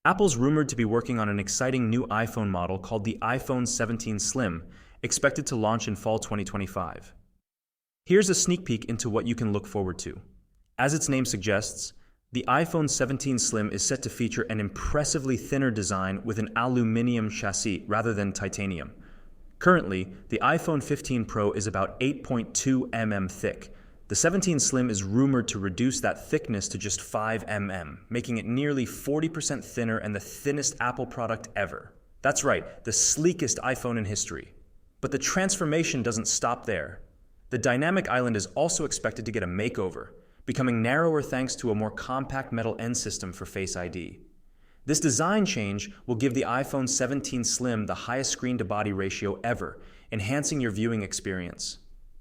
Apple's rumored to be working on an exciting new iPhone model called the iPhone 17 Slim, expected to launch in fall 2025. Here's a sneak peek into what you can look forward to. As its name suggests, the iPhone 17 Slim is set to feature an impressively thinner design with an aluminum chassis rather than titanium. Currently, the iPhone 15 Pro is about 8.2 mm thick. The 17 Slim is rumored to reduce that thickness to just 5 mm, making it nearly 40% thinner and the thinnest Apple product ever. That's right, the sleekest iPhone in history. But the transformation doesn't stop there. The dynamic island is also expected to get a makeover, becoming narrower thanks to a more compact metal end system for Face ID. This design change will give the iPhone 17 Slim the highest screen-to-body ratio ever, enhancing your viewing experience.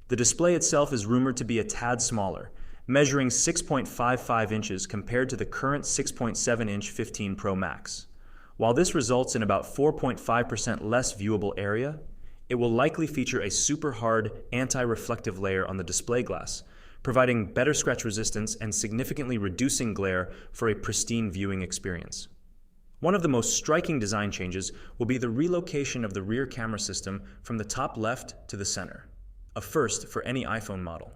The display itself is rumored to be a tad smaller, measuring 6.55 inches compared to the current 6.7-inch 15 Pro Max. While this results in about 4.5% less viewable area, it will likely feature a super hard anti-reflective layer on the display glass, providing better scratch resistance and significantly reducing glare for a pristine viewing experience. One of the most striking design changes will be the relocation of the rear camera system from the top left to the center, a first for any iPhone model.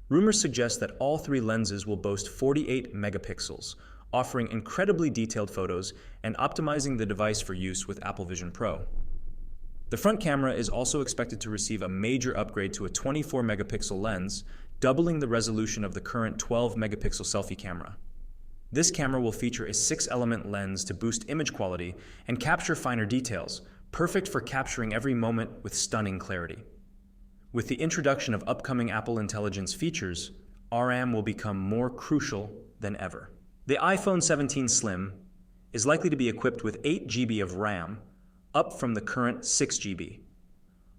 Rumors suggest that all three lenses will boast 48 megapixels, offering incredibly detailed photos and optimizing the device for use with Apple Vision Pro. The front camera is also expected to receive a major upgrade to a 24 megapixel lens, doubling the resolution of the current 12 megapixel selfie camera. This camera will feature a 6-element lens to boost image quality and capture finer details, perfect for capturing every moment with stunning clarity. With the introduction of upcoming Apple Intelligence features, RAM will become more crucial than ever. The iPhone 17 Slim is likely to be equipped with 8 GB of RAM, up from the current 6 GB.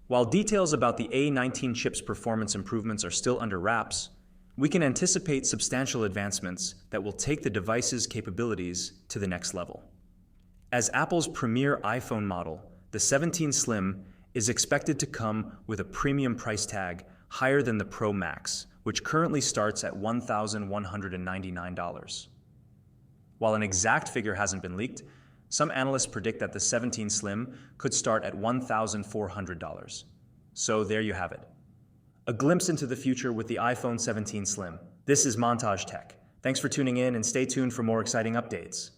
While details about the A19 chip's performance improvements are still under wraps, we can anticipate substantial advancements that will take the device's capabilities to the next level. As Apple's premier iPhone model, the 17 Slim is expected to come with a premium price tag higher than the Pro Max, which currently starts at $1,199. While an exact figure hasn't been leaked, some analysts predict that the 17 Slim could start at $1,400. So there you have it. A glimpse into the future with the iPhone 17 Slim. This is Montage Tech. Thanks for tuning in and stay tuned for more exciting updates.